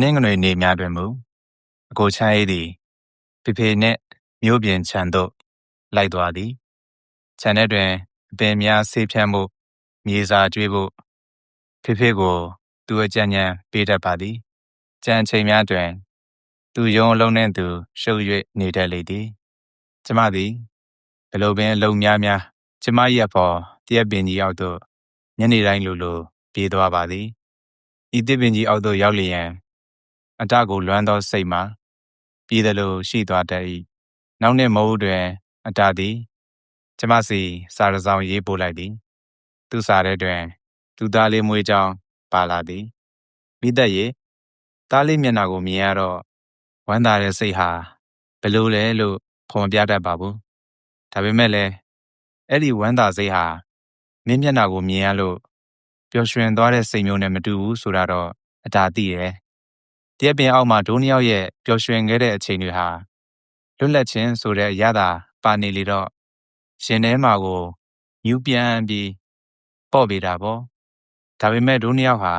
နင်္ဂနွေနေ့များတွင်မူအကိုချမ်းအေးသည်ဖေဖေနှင့်မြို့ပြင်ခြံသို့လိုက်သွားသည်ခြံထဲတွင်အပင်များဆေးဖြန်းမှုမြေစာကျွေးဖို့ဖေဖေကိုသူအကြံဉာဏ်ပေးတတ်ပါသည်ကြံချိန်များတွင်သူရုံးအလုံးနှင့်သူရှုပ်၍နေတတ်လေသည်ကျမသည်ဘယ်လိုပင်အလုံးများကျမ၏အဖော်တရက်ပင်ကြီးအောက်သို့ညနေတိုင်းလိုပြေးသွားပါသည်ဤတစ်ပင်ကြီးအောက်သို့ရောက်လျင်အတကိုလွမ်းသောစိတ်မှာပြည်သလိုရှိသွားတတ်၏နောက်နှစ်မိုးတွင်အတသည်ကျမစီစာတစ်စောင်ရေးပို့လိုက်သည်သူစာထဲတွင်သူသားလေးမွေးကြောင်းပါလာသည်မိသက်ရေသားလေးမျက်နှာကိုမြင်ရတော့ဝမ်းသာတဲ့စိတ်ဟာဘယ်လိုလဲလို့ဖော်မပြတတ်ပါဘူးဒါပေမဲ့လည်းအဲ့ဒီဝမ်းသာစိတ်ဟာမင်းမျက်နှာကိုမြင်ရလို့ပျော်ရွှင်သွားတဲ့စိတ်မျိုးနဲ့မတူဘူးဆိုတာတော့အတားသိတယ်တရက်ပင်အောက်မှာဒိုးနှစ်ယောက်ရဲ့ပျော်ရွှင်ခဲ့တဲ့အချိန်တွေဟာလွတ်လပ်ခြင်းဆိုတဲ့အရာသာပါနေလေတော့ရှင်ထဲမှာကိုညူးပြန်ပြီးပေါ့ပေးတာပေါ့ဒါပေမဲ့ဒိုးနှစ်ယောက်ဟာ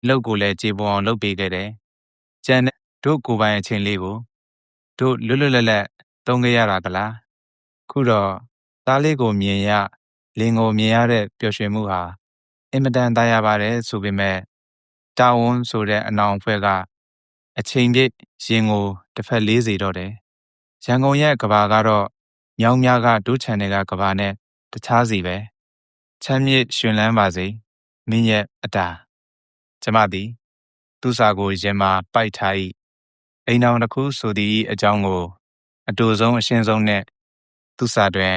လှုပ်ကိုလည်းကြေပွန်အောင်လှုပ်ပေးခဲ့တယ်ကျန်တဲ့တို့ကိုယ်ပိုင်အချိန်လေးကိုတို့လွတ်လပ်သုံးခဲ့ရတာကလားခုတော့သားလေးကိုမြင်ရလင်ကိုမြင်ရတဲ့ပျော်ရွှင်မှုဟာအင်မတန်သာယာပါတယ်ဆိုပေမဲ့တာဝန်ဆိုတဲ့အနောင်အဖွဲ့ကအချိန်ပြည့်ရင်ကိုတစ်ဖက်လေးစေတော့တယ်ရန်ကုန်ရဲ့ကဘာကတော့မြောင်းများကဒုချန်တွေကကဘာနဲ့တခြားစီပဲချမ်းမြေ့ရှင်လန်းပါစေမင်းရဲ့အတာကျမသည်သူ့စာကိုရင်မှာပိုက်ထား၏အိမ်တော်တစ်ခုဆိုသည့်အကြောင်းကိုအတူဆုံးအရှင်းဆုံးနဲ့သူ့စာတွင်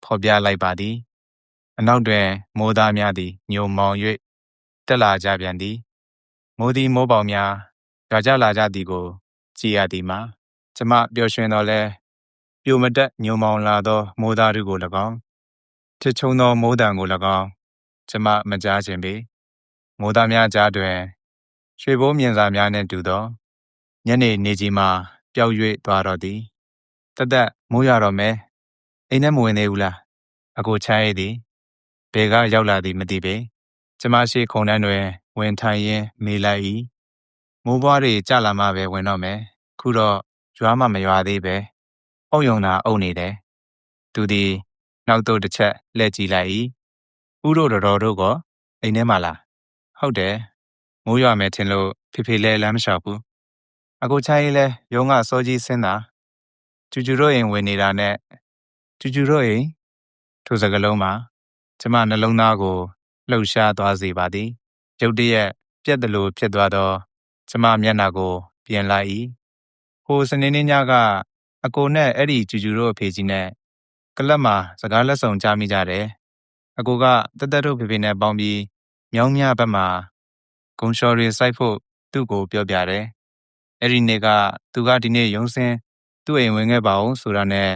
ဖော်ပြလိုက်ပါသည်အနောက်တွင်မိုးသားများသည်ညိုမောင်၍တက်လာကြပြန်သည်မိုးသည်မိုးပေါင်များရွာကြလာကြသည်ကိုကြည်ရသည်မှာကျမပျော်ရွှင်တော်လဲပြိုမတက်ညိုမောင်လာသောမိုးသားတို့ကို၎င်းချစ်ချုံသောမိုးတံကို၎င်းကျမမကြားခြင်းပေမိုးသားများကြားတွင်ရွှေဘိုးမြင်စာများနှင့်တူသောညနေနေကြီးမှာပျောက်၍သွားတော့သည်တက်မိုးရတော့မဲအိမ်ထဲမဝင်သေးဘူးလားအကိုချမ်းရည်သည်ဘယ်ကရောက်လာသည်မသိပေကျမရှိခုံတန်းတွင်ဝင်ထိုင်ရင်းမေးလိုက်၏မိုးပွားတွေကြလာမှပဲဝင်တော့မယ်ခုတော့ရွာမှမရွာသေးပဲအုံယုံသာအုံနေတယ်သူသည်နောက်သို့တစ်ချက်လှည့်ကြည့်လိုက်၏ဥတို့တော်တို့ကအိမ်ထဲမှာလားဟုတ်တယ်မိုးရွာမယ်ထင်လို့ဖေဖေလဲလမ်းမလျှောက်ဘူးအကိုချမ်းရေးလဲရုံးကစောကြီးဆင်းတာကျူတို့အိမ်ဝင်နေတာနဲ့ကျူတို့အိမ်ထိုစကလုံးမှာကျမနှလုံးသားကိုလှုပ်ရှားသွားစေပါသည်ရုတ်တရက်ပြက်တလို့ဖြစ်သွားသောကျမမျက်နှာကိုပြင်လိုက်၏ဟိုစနေနေ့ညကအကိုနဲ့အဲ့ဒီကျူတို့အဖေကြီးနဲ့ကလပ်မှာစကားလက်ဆောင်ကြားမိကြတယ်အကိုကတက်တို့ဖေဖေနဲ့ပေါင်းပြီးမြောင်းမြဘက်မှာဂုံလျှော်တွေစိုက်ဖို့သူ့ကိုပြောပြတယ်အဲ့ဒီနေ့ကသူကဒီနေ့ရုံးစင်းသူ့အိမ်ဝင်ခဲ့ပါအောင်ဆိုတာနဲ့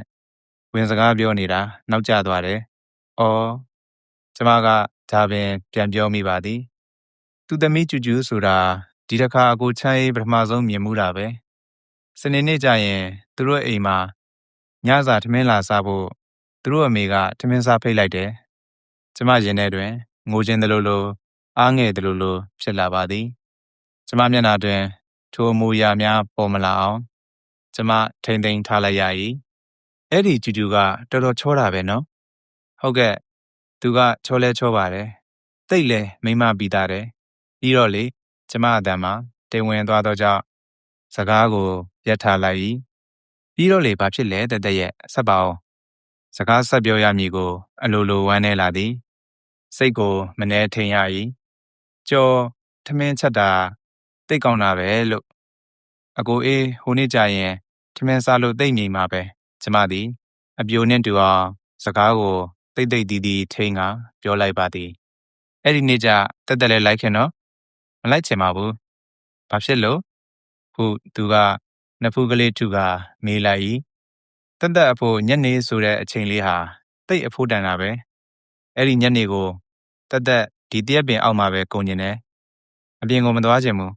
ဝင်စကားပြောနေတာနောက်ကျသွားတယ်အော်ကျမကဒါပင်ပြန်ပြောမိပါသည်သူသမီးကျူဆိုတာဒီတစ်ခါအကိုချမ်းရေးပထမဆုံးမြင်မှုတာပဲစနေနေ့ကျရင်သူတို့အိမ်မှာညစာထမင်းလာစားဖို့သူတို့အမေကထမင်းစားဖိတ်လိုက်တယ်ကျမရင်ထဲတွင်ငိုခြင်းတလို့အားငယ်တလို့ဖြစ်လာပါသည်ကျမမျက်နှာတွင်ထိုအမူအရာများပေါ်မလာအောင်ကျမထိမ့်သိမ်းထားလိုက်ရ၏အဲ့ဒီကျူကတော်တော်ချောတာပဲနော်ဟုတ်ကဲ့သူကချောလဲချောပါတယ်တိတ်လဲမိမပြီးသားတယ်ပြီးတော့လေကျမအတန်မှာတိမ်ဝင်သွားတော့ကြောင့်စကားကိုရပ်ထားလိုက်၏ပြီးတော့လေဘာဖြစ်လဲတက်ရဲ့ဆက်ပါအောင်စကားဆက်ပြောရမည်ကိုအလိုလိုဝမ်းနေလာသည်စိတ်ကိုမနှဲထိန်ရ၏ကြော်ထမင်းချက်တာတိတ်ကောင်းတာပဲလို့အကိုအေးဟိုနေ့ကျရင်ထမင်းစားလို့တိတ်ငြိမ်မှာပဲကျမသည်အပြိုနဲ့တူအောင်စကားကိုတိတ်တီးထိန်ကပြောလိုက်ပါသည်အဲ့ဒီနေ့ကျတက်လဲလိုက်ခင်နော်မလိုက်ချင်ပါဘူးဘာဖြစ်လို့ဟုသူကနှစ်ဖူးကလေးထုကမေးလိုက်၏တက်အဖို့ညနေဆိုတဲ့အချိန်လေးဟာတိတ်အဖို့တန်တာပဲအဲ့ဒီညနေကိုတက်ဒီတရက်ပင်အောက်မှာပဲကုန်ကျင်တယ်အပြင်ကိုမသွားချင်ဘူး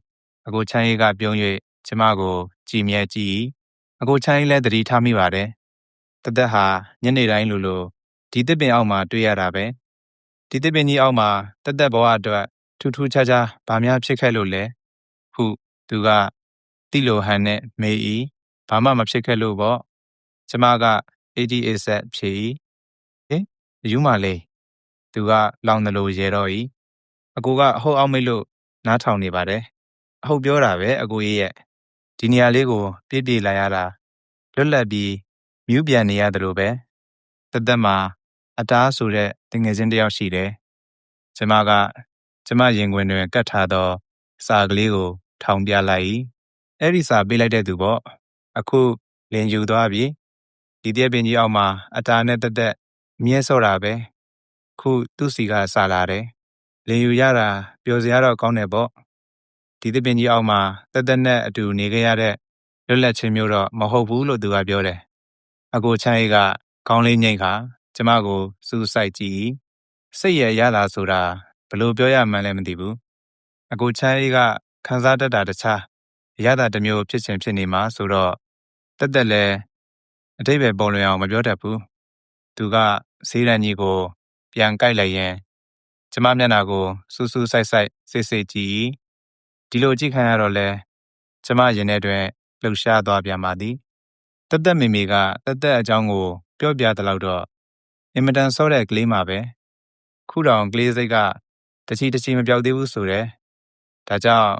အကိုချမ်းရေးကပြုံး၍ကျမကိုကြည်မြဲကြည့်အကိုချမ်းရေးလည်းသတိထားမိပါတယ်တက်ဟာညနေတိုင်းလိုဒီတစ်ပင်အောက်မှာတွေ့ရတာပဲဒီတစ်ပင်ကြီးအောက်မှာတက်ဘဝအတွက်ထူးထူးခြားခြားဘာများဖြစ်ခဲ့လို့လဲဟု သူကတိလိုဟန်နဲ့မေး၏ဘာမှမဖြစ်ခဲ့လို့ပေါ့ကျမက88ဆက်ဖြေ၏ဟင်ယူမလေးသူကလောင်တယ်လို့ရေတော့၏အကိုကအဟုတ်အောင်မေ့လို့နားထောင်နေပါတယ်အဟုတ်ပြောတာပဲအကိုရဲ့ဒီနေရာလေးကိုပြေးလာရတာလွတ်လပ်ပြီးမြူးပြန်နေရတယ်လို့ပဲတက်မှာအတားဆိုတဲ့တငယ်ချင်းတစ်ယောက်ရှိတယ်ကျမကကျမရင်ခွင်တွင်ကတ်ထားသောစာကလေးကိုထောင်ပြလိုက်၏အဲ့ဒီစာပေးလိုက်တဲ့သူပေါ့အခုလင်ယူသွားပြီဒီတည့်ပင်ကြီးအောက်မှာအတားနဲ့တက်မြဲစော့တာပဲခုသူ့စီကစာလာတယ်လင်ယူရတာပျော်စရာတော့ကောင်းတယ်ပေါ့ဒီတည့်ပင်ကြီးအောက်မှာတက်နဲ့အတူနေခဲ့ရတဲ့လွတ်လပ်ခြင်းမျိုးတော့မဟုတ်ဘူးလို့သူကပြောတယ်အကိုချမ်းအေးကခေါင်းလေးညိတ်ခါကျမကိုစူးစိုက်ကြည့်စိတ်ရတာဆိုတာဘယ်လိုပြောရမှန်းလည်းမသိဘူးအကိုချမ်းအေးကခန်းစားတတ်တာတခြားရတာတစ်မျိုးဖြစ်ချင်ဖြစ်နေမှာဆိုတော့တက်လဲအတိတ်ပဲပုံလွင်အောင်မပြောတတ်ဘူးသူကဆေးရန်ကြီးကိုပြန်ကြိုက်လိုက်ရင်ကျမမျက်နှာကိုစူးစိုက်စိတ်ကြည့်ဒီလိုကြည့်ခံရတော့လဲကျမရင်ထဲတွင်လှုပ်ရှားသွားပြန်ပါသည်တက်မေမေကတက်အကြောင်းကိုပြောပြသလောက်တော့အင်မတန်စောတဲ့ကလေးမှာပဲခုတောင်ကလေးစိတ်ကတချီမပြောက်သေးဘူးဆိုတဲ့ဒါကြောင့်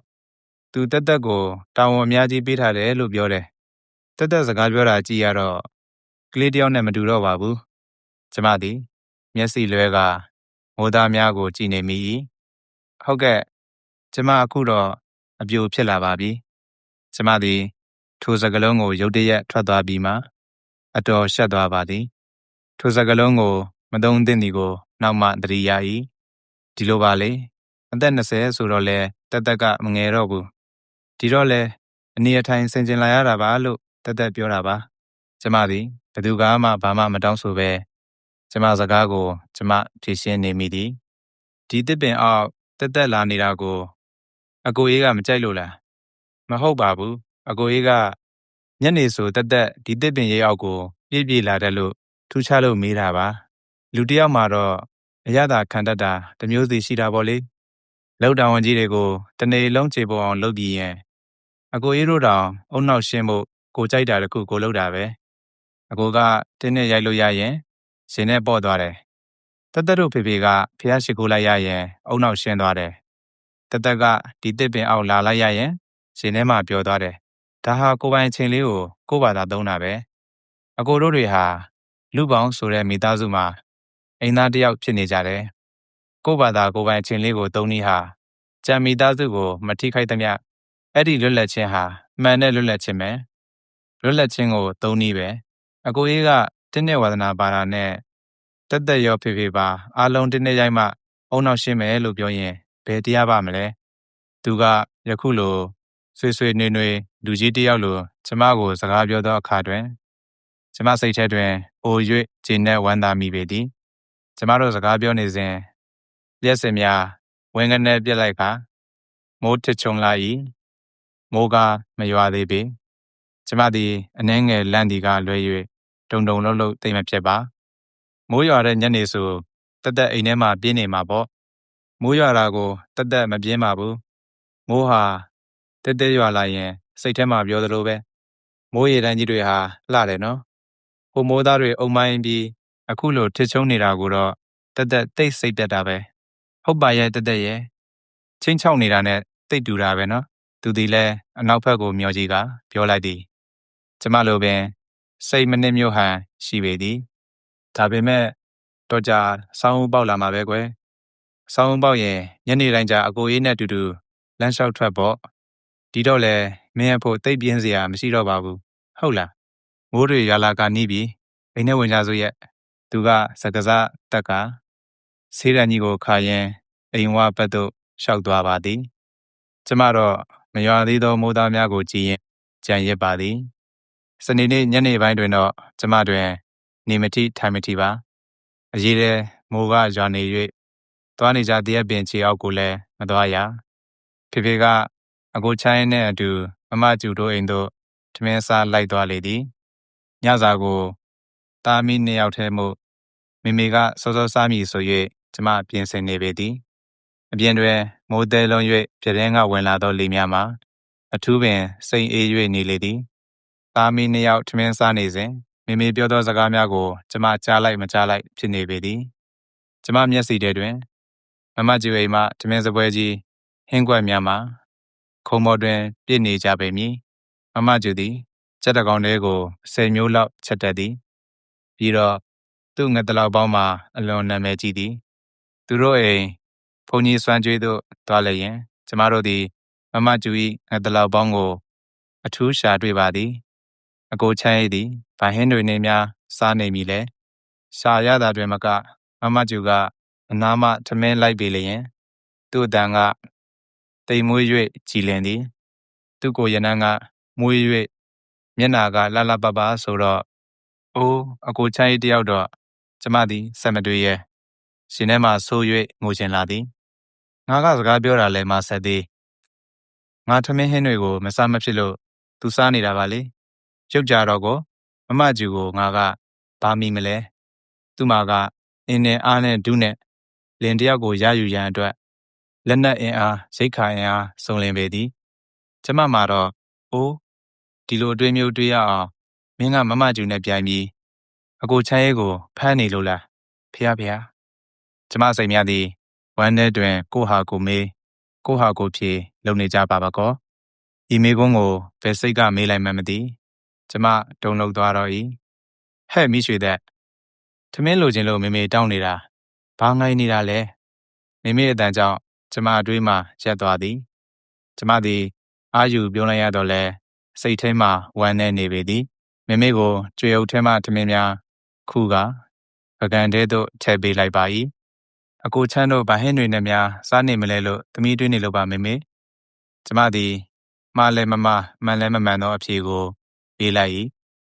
သူတက်ကိုတာဝန်အများကြီးပေးထားတယ်လို့ပြောတယ်တက်စကားပြောတာကြည့်ရတော့ကလေးတယောက်နဲ့မတူတော့ပါဘူးကျမသည်မျက်စိလွဲကမိုးသားများကိုကြည့်နေမိ၏ဟုတ်ကဲ့ကျမအခုတော့အပြိုဖြစ်လာပါပြီကျမသည်ထိုစကလုံးကိုရုတ်တရက်ထွက်သွားပြီးမှအတော်ရှက်သွားပါသည်ထိုစကလုံးကိုမသုံးသင့်သည်ကိုနောက်မှသတိရ၏ဒီလိုပါလေအသက်20ဆိုတော့လဲတက်ကမငယ်တော့ဘူးဒီတော့လဲအနေအထိုင်ဆင်ကျင်လာရတာပါလို့တက်ပြောတာပါကျမသည်ဘသူကမှဘာမှမတောင်းဆိုပဲကျမစကားကိုကျမဖြေရှင်းနေမိသည်ဒီတစ်ပင်အောက်တက်လာနေတာကိုအကိုအေးကမကြိုက်လို့လားမဟုတ်ပါဘူးအကိုအေးကညနေဆိုတက်ဒီတစ်ပင်ရိပ်အောက်ကိုပြေးလာတယ်လို့ထူးခြားလို့မေးတာပါလူတစ်ယောက်မှာတော့အရသာခံတတ်တာတစ်မျိုးစီရှိတာပေါ့လေလောက်တောင်ဝန်ကြီးတွေကိုတနေ့လုံးခြေပေါ်အောင်လုပ်ပြီးရင်အကိုအေးတို့တောင်အုံနောက်ရှင်းဖို့ကိုကြိုက်တာတခုကိုလုပ်တာပဲအကိုကတင်းနဲ့ရိုက်လို့ရရင်ရှင်နဲ့ပေါ့သွားတယ်တက်တို့ဖေကဖះရှိခိုးလိုက်ရရင်အုံနောက်ရှင်းသွားတယ်တက်ကဒီတစ်ပင်အောက်လာလိုက်ရရင်ရှင်ထဲမှာပျော်သွားတယ်ဒါဟာကိုပိုင်ချင်းလေးကိုကိုဘာသာသုံးတာပဲအကိုတို့တွေဟာလူပေါင်းဆိုတဲ့မိသားစုမှာအိမ်သားတစ်ယောက်ဖြစ်နေကြတယ်ကိုဘာသာကိုပိုင်ချင်းလေးကိုသုံးနည်းဟာကြံမိသားစုကိုမထိခိုက်သမျှအဲ့ဒီလွတ်လပ်ခြင်းဟာမှန်တဲ့လွတ်လပ်ခြင်းပဲလွတ်လပ်ခြင်းကိုသုံးနည်းပဲအကိုကြီးကတင်းနဲ့ဝါသနာပါတာနဲ့တက်ရောဖေပါအားလုံးတင်းနဲ့ရိုက်မှအုံနောက်ရှင်းမယ်လို့ပြောရင်ဘယ်တရားပါမလဲသူကယခုလိုဆွေနွေလူကြီးတယောက်လိုကျမကိုစကားပြောသောအခါတွင်ကျမစိတ်ထဲတွင်အို၍ဂျင်းနဲ့ဝမ်းသာမိပေသည်ကျမတို့စကားပြောနေစဉ်လျှက်စင်များဝင်းကနေပြက်လိုက်ခါမိုးထချုံလာ၏မိုးကမရွာသေးပေကျမသည်အနှဲငယ်လန့်သည်ကလွဲ၍တုံလုံးတိတ်မဖြစ်ပါမိုးရွာတဲ့ညနေဆိုတက်အိမ်ထဲမှာပြင်းနေမှာပေါ့မိုးရွာတာကိုတက်မပြင်းပါဘူးမိုးဟာတဲရွာလာရင်စိတ်ထဲမှာပြောသလိုပဲမိုးရေတန်းကြီးတွေဟာလှတယ်နော်ဟိုမိုးသားတွေအုံမိုင်းပြီးအခုလိုထစ်ချုံနေတာကိုတော့တက်တိတ်စိတ်တက်တာပဲဟုတ်ပါရဲ့တက်ရဲ့ချင်းချောက်နေတာနဲ့တိတ်တူတာပဲနော်သူဒီလဲအနောက်ဘက်ကိုမျောကြည့်ကပြောလိုက်သည်ကျမလိုပင်စိတ်မနစ်မြို့ဟန်ရှိပေသည်ဒါပေမဲ့တော့ကြာဆောင်းဦးပေါက်လာမှာပဲကွယ်ဆောင်းဦးပေါက်ရင်ညနေတိုင်းကြာအကိုအေးနဲ့တူတူလမ်းလျှောက်ထွက်ပေါ့ဒီတော့လဲမင်းအဖို့တိတ်ပြင်းစရာမရှိတော့ပါဘူးဟုတ်လားမိုးတွေရွာလာကနီးပြီအိမ်ထဲဝင်ကြစို့ရဲ့သူကစကစားတက်ကဆေးရန်ကြီးကိုခါရင်အိမ်ဝဘက်သို့ရှောက်သွားပါသည်ကျမတော့မရွာသေးသောမိုးသားများကိုကြည့်ရင်ကြံရစ်ပါသည်စနေနေ့ညနေပိုင်းတွင်တော့ကျမတွင်နေမတိထိုင်မတိပါအရေးတဲ့မိုးကရွာနေ၍သွားနေကြတရက်ပင်ခြေအောက်ကိုလည်းမသွားရဖေကအကိုချိုင်းနဲ့အတူမမကျူတို့အိမ်သို့ထမင်းစားလိုက်သွားလေသည်ညစာကိုတာမီနှစ်ယောက်ထဲမှုမေကစောစားမိဆို၍ကျမပြင်ဆင်နေပေသည်အပြင်တွင်မိုးတဲလုံး၍ပြတင်းကဝင်လာသောလေများမှာ အထူးပင်စိတ်အေး၍နေလေသည်သားမီးနှစ်ယောက်ထမင်းစားနေစဉ်မိမိပြောသောစကားများကိုကျမကြားလိုက်မကြားလိုက်ဖြစ်နေပေသည်ကျမမျက်စိထဲတွင်မမကြီးအိမ်မှထမင်းစပွဲကြီးဟင်းကွက်များမှာခုံပေါ်တွင်ပြည့်နေကြပေမည်မမကြီးသည်ကြက်တကောင်လေးကို10မျိုးလောက်ချက်တတ်သည်ပြီးတော့သူ့ငှက်တလောက်ပေါင်းမှာအလွန်နာမည်ကြီးသည်သူတို့အိမ်ဘုန်းကြီးစွမ်းကြွေးသို့သွားလျင်ကျမတို့သည်မမကျူ၏ငှက်တလောက်ပေါင်းကိုအထူးရှာတွေ့ပါသည်အကိုချမ်း၏သည်ဗဟင်းတွေနှင့်များစားနေမည်လဲရှာရတာတွင်မကမမကျူကအနားမှထမင်းလိုက်ပေလျင်သူ့အတန်ကတိမ်မွေး၍ကြည်လင်သည်သူ့ကိုရနန်းကမွေး၍မျက်နာကလှလှပပဆိုတော့အိုးအကိုချမ်း၏တယောက်တော့ကျမသည်ဆက်မတွေ့ရဲ့ရှင်ထဲမှဆိုး၍ငိုချင်လာသည်ငါကစကားပြောတာလဲမဆက်သေးငါထမင်းဟင်းတွေကိုမစားမဖြစ်လို့သူစားနေတာပါလေရုပ်ကြတော့ကိုမမကျူကိုငါကဘာမိမလဲသူ့မှာကအင်းနဲ့အားနဲ့ဒုနဲ့လင်တယောက်ကိုရယူရန်အတွက်လက်နက်အင်အားရိတ်ခါအင်အားစုံလင်ပေသည်ကျမမှာတော့အိုးဒီလိုအတွေ့မျိုးတွေ့ရအောင်မင်းကမမကျူနဲ့ပြိုင်ပြီးအကိုချမ်းရေးကိုဖမ်းနေလို့လားဖះကျမစိတ်များသည်ဝမ်းထဲတွင်ကိုဟာကိုမေးကိုဟာကိုဖြေလုံနေကြပါပါကောဤမေကုန်းကိုဘယ်စိတ်ကမေးလိုက်မှမသိကျမတုံ့လုံသွားတော့၏ဟဲ့မိရွှေသက်ထမင်းလိုချင်လို့မေမေတောင်းနေတာဘာငိုင်းနေတာလဲမေမေအတန်ကြောင့်ကျမအတွေးမှရက်သွားသည်ကျမသည်အာယူပြောလိုက်ရတော့လဲစိတ်ထဲမှဝမ်းနေနေပေသည်မေမေကိုကြွေအုပ်ထဲမှထမင်းများခုကပကံထဲသို့ထည့်ပေးလိုက်ပါ၏အကိုချမ်းတို့ဗဟင်းတွေနဲ့များစားနေမလဲလို့သမီးတွေးနေလို့ပါမေမေကျမသည်မှားလဲမမှန်လဲမမှန်သောအဖြေကိုပေးလိုက်၏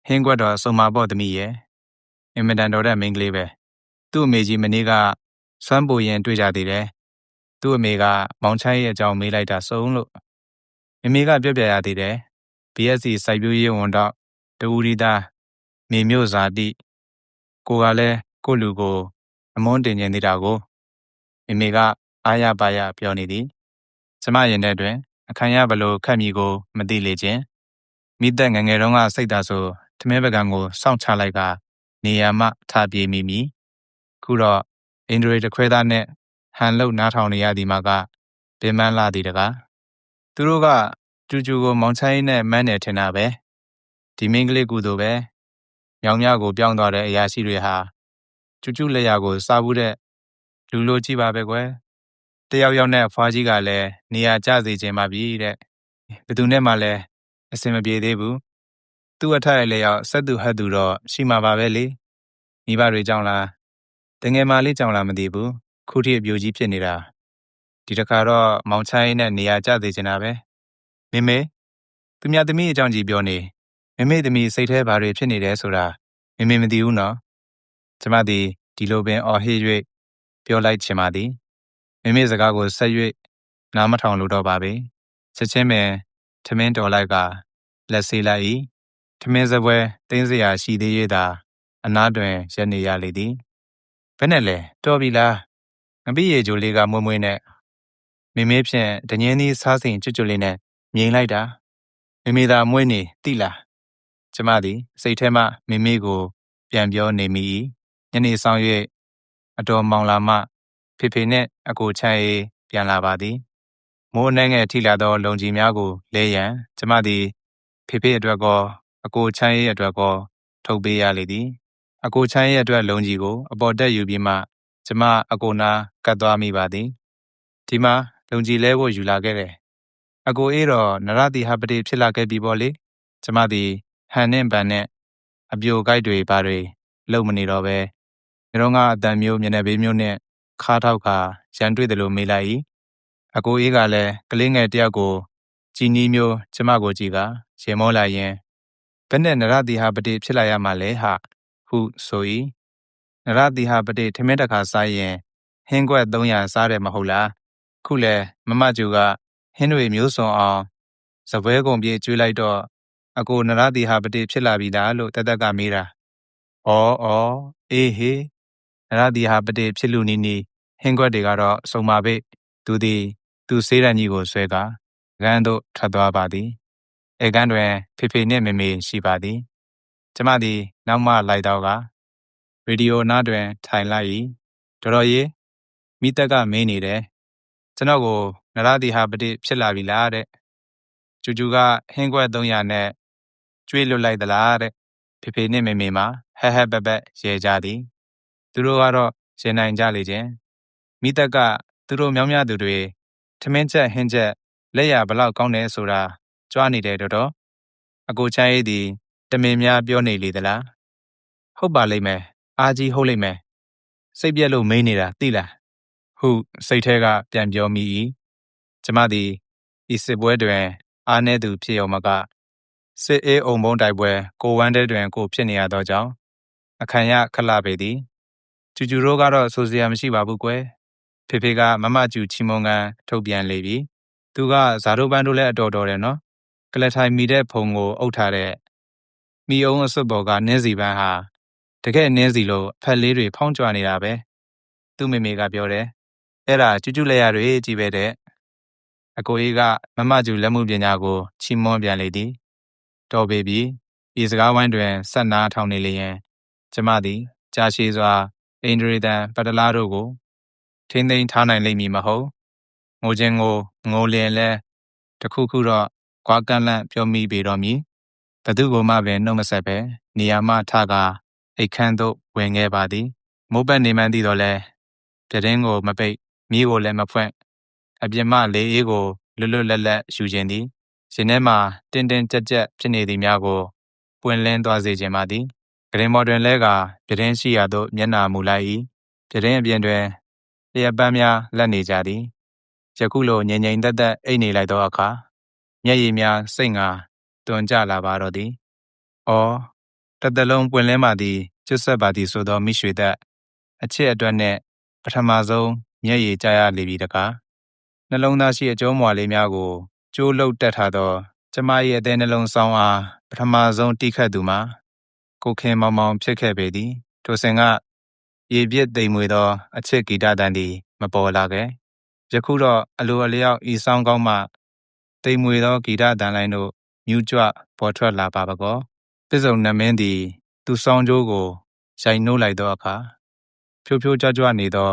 ဟင်းကွက်တော်စုံမာပေါ့သမီးရဲ့အင်မတန်တော်တဲ့မိန်းကလေးပဲသူ့အမေကြီးမနေ့ကစွမ်းပူရင်တွေ့ကြသေးတယ်သူ့အမေကမောင်ချမ်းရဲ့အကြောင်းမေးလိုက်တာစုံလို့မမေကပြောပြရသေးတယ် BSc စိုက်ပျိုးရေးဝန်တော့တူရီသားမေမျိုးဇာတိကိုကလည်းကိုလူကိုအမွန်းတင်နေသေးတာကိုမမေကအားရပါရပြောနေသည်ကျမရင်ထဲတွင်အခမ်းရဘလို့ခတ်မိကိုမသိလေခြင်းမိသက်ငငယ်တုန်းကစိတ်သာဆိုထမင်းပကံကိုစောင့်ချလိုက်ကနေရာမှထပြေးမိမိခုတော့အင်ဒရီတခွဲသားနဲ့ဟန်လုတ်နားထောင်နေရသည်မှာကပင်မလာသည်တကားသူတို့ကကျူကျူကိုမောင်ချိုင်းနဲ့မန်းတယ်ထင်တာပဲဒီမင်းကလေးကူတို့ပဲညောင်မြကိုပြောင်းသွားတဲ့အရာရှိတွေဟာကျူကျူလက်ရကိုစားဘူးတဲ့လူလိုကြည့်ပါပဲကွယ်တယောက်ယောက်နဲ့ဖွားကြီးကလည်းနေရာကျစေခြင်းပါပြီတဲ့ဘယ်သူနဲ့မှလည်းအစင်မပြေသေးဘူးသူ့အထက်လည်းရောက်ဆက်သူဟတ်သူတော့ရှိမှာပါပဲလေမိဘတွေကြောင့်လားတငယ်မလေးကြောင့်လားမသိဘူးခုထိအပြိုကြီးဖြစ်နေတာဒီတစ်ခါတော့မောင်ချိုင်းနဲ့နေရာကျစေချင်တာပဲမေမေသူများသမီးအကြောင်းကြီးပြောနေမေမေသမီးစိတ်ထဲဘာတွေဖြစ်နေတယ်ဆိုတာမေမေမသိဘူးနော်ကျမသည်ဒီလိုပင်အော်ဟစ်၍ပြောလိုက်ချင်ပါသည်မေမေစကားကိုဆက်၍နားမထောင်လို့တော့ပါပဲချက်ချင်းပင်ထမင်းတော်လိုက်ကလက်ဆေးလိုက်၏ထမင်းစပွဲတင်းစရာရှိသေး၍သာအနားတွင်ရက်နေရလေသည်ဘယ်နဲ့လဲတော်ပြီလားငပိရေဂျိုလေးကမွေးမွေးနဲ့မေမေဖြင့်ဒညင်းသီးစားစိန်ကျွတ်ကျွတ်လေးနဲ့မြိန်လိုက်တာမေမေသာမွေးနေတိလားကျမသည်စိတ်ထဲမှမေမေကိုပြန်ပြောနေမိ၏ညနေဆောင်၍အတော်မောင်လာမှဖေဖေနှင့်အကိုချမ်းရေးပြန်လာပါသည်မိုးအနှဲငယ်ထိလာသောလုံကြီးများကိုလဲရန်ကျမသည်ဖေဖေအတွက်ကောအကိုချမ်းရေးအတွက်ကောထုတ်ပေးရလေသည်အကိုချမ်းရေးအတွက်လုံကြီးကိုအပေါ်တက်ယူပြီးမှကျမအကိုနာကတ်သွားမိပါသည်ဒီမှာလုံကြီးလဲဖို့ယူလာခဲ့တယ်အကိုအေးတော့နရတိဟပတိဖြစ်လာခဲ့ပြီပေါ့လေကျမသည်ဟန်နဲ့ဗန်နဲ့အပြိုကိုက်တွေဘာတွေလုံမနေတော့ပဲညတော့ကအတန်မျိုးမျက်နှာပေးမျိုးနဲ့ခါထောက်ခါရန်တွေ့တယ်လို့မေးလိုက်၏အကိုအေးကလည်းကလေးငယ်တယောက်ကိုကြည်နီးမျိုးကျမကိုကြည့်ကရေမောလာရင်ဘယ်နဲ့နရတိဟပတိဖြစ်လာရမှာလဲဟဟုဆို၏နရတိဟပတိထမင်းတစ်ခါစားရင်ဟင်းကွက်300စားတယ်မဟုတ်လားခုလဲမမကျူကဟင်းတွေမျိုးစုံအောင်စပွဲကုန်ပြေးကျွေးလိုက်တော့အကိုနရတိဟပတိဖြစ်လာပြီလားလို့တသက်ကမေးတာဩအေးဟေးနရတိဟပတိဖြစ်လူနီနီဟင်းကွက်တွေကတော့စုံပါပဲသူသည်သူစေးတန်ကြီးကိုဆွဲက ကန်းသို့ထွက်သွားပါသည်ဧကန်းတွင်ဖေဖေနှင့်မေမေရှိပါသည်ကျမသည်နောက်မှလိုက်တော့ကရေဒီယိုနားတွင်ထိုင်လိုက်၏တော်ရေးမိသက်ကမင်းနေတယ်ကျွန်တော်ကိုနရတိဟာပတိဖြစ်လာပြီလားတဲ့ကျူကဟင်းခွက်300နဲ့ကျွေးလွတ်လိုက်သလားတဲ့ဖေဖေနှင့်မေမေမှာဟက်ပက်ရဲကြသည်သူတို့ကတော့ရင်နိုင်ကြလေခြင်းမိသက်ကသူတို့မြောင်းမြသူတွေထမင်းချက်ဟင်းချက်လက်ရဘလောက်ကောင်းတယ်ဆိုတာကြွားနေတယ်တော်အကိုချမ်းရေးသည်တမင်များပြောနေလေသလားဟုတ်ပါလိမ့်မယ်အားကြီးဟုတ်လိမ့်မယ်စိတ်ပြက်လို့မေးနေတာသိလားဟုစိတ်ထဲကပြန်ပြောမိ၏ကျမသည်ဤစစ်ပွဲတွင်အားနည်းသူဖြစ်ရုံမကစစ်အေးအုံဘုံတိုက်ပွဲကိုဝမ်းတဲတွင်ကိုဖြစ်နေရသောကြောင့်အခမ်းရခလပေသည်ကျူတို့ကတော့ဆိုစရာမရှိပါဘူးကွယ်ဖေဖေကမမကျူချီမုန်ကန်ထုတ်ပြန်လေပြီသူကဇာတို့ပန်းတို့လည်းအတော်တယ်နော်ကလထိုင်မိတဲ့ဖုံကိုအုပ်ထားတဲ့မိအောင်အစွပ်ပေါ်ကနင်းစီပန်းဟာတကယ်နင်းစီလို့ဖက်လေးတွေဖောင်းကြွနေတာပဲသူ့မေမေကပြောတယ်အဲ့ဒါကျူလက်ရတွေကြည့်ပဲတဲ့အကိုကြီးကမမကျူလက်မှုပညာကိုချီးမွမ်းပြန်လေသည်တော်ပေပြီဤစကားဝိုင်းတွင်ဆက်နာထောင်နေလျင်ကျမသည်ကြာရှည်စွာအိန္ဒြေတံပတလားတို့ကိုထိမ့်သိမ်းထားနိုင်လိမ့်မည်မဟုတ်ငိုခြင်းကိုငိုလျင်လဲတခုခုတော့ကွာကန့်လန့်ပြောမိပေတော့မည်ဘသူကိုမှပင်နှုတ်မဆက်ပဲနေရာမှထကာအိတ်ခမ်းသို့ဝင်ခဲ့ပါသည်မိုးပတ်နေမှန်းသိတော့လဲပြတင်းကိုမပိတ်မြေကိုလည်းမဖွင့်အပြင်မှလေအေးကိုလွတ်လပ်ယူခြင်းသည်ရှင်ထဲမှာတင်းကြပ်ဖြစ်နေသည်များကိုပွင့်လင်းသွားစေခြင်းပါသည်ဂရင်မော်တွင်လဲကပြတင်းရှိရာသို့မျက်နာမူလိုက်၏ပြတင်းအပြင်တွင်လျက်ပန်းများလက်နေကြသည်ယခုလိုငြိမ်သက်အိတ်နေလိုက်သောအခါမျက်ရည်များစိတ်ငါတွန်ကြလာပါတော့သည်တစ်သက်လုံးပွင့်လင်းပါသည်ကျွတ်ဆက်ပါသည်ဆိုသောမိရွှေသက်အချစ်အတွက်နှင့်ပထမဆုံးမျက်ရည်ကျရလေပြီတကားနှလုံးသားရှိအကျိုးမွာလေးများကိုကျိုးလုတ်တက်ထားသောကျမ၏အသေးနှလုံးဆောင်းအားပထမဆုံးတိခတ်သူမှာကိုခင်မောင်ဖြစ်ခဲ့ပေသည်ထိုစဉ်ကရေပြစ်သိမ်မွေသောအချစ်ဂီတတန်သည်မပေါ်လာခဲ့ယခုတော့အလိုအလျောက်ဤဆောင်းကောင်းမှသိမ်မွေသောဂီတတန်လိုင်းတို့မြူးကြွပေါ်ထွက်လာပါကောပစ္စုံနှမင်းသည်သူဆောင်းကြိုးကိုရိုက်နှိုးလိုက်သောအခါဖြိုးကြွနေသော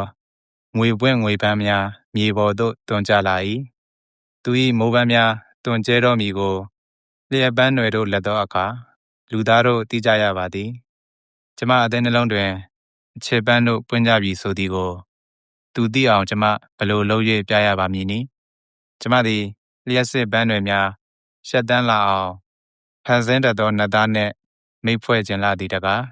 ငွေပွင့်ငွေပန်းများမြေပေါ်သို့တွန်ကျလာ၏သူ၏မိုးပန်းများတွန်ကျဲတော်မူကိုလျက်ပန်းတွေတို့လက်သောအခါလူသားတို့သိကြရပါသည်ကျမအသေးနှလုံးတွင်အချစ်ပန်းတို့ပွင့်ကြပြီဆိုသည်ကိုသူသိအောင်ကျမဘလို့လုပ်၍ပြရပါမည်နည်းကျမသည်လျှက်စစ်ပန်းတွေများရှက်တန်းလာအောင်ဖန်ဆင်းတတ်သောနတ်သားနှင့်မိတ်ဖွဲ့ခြင်းလာသည်တကား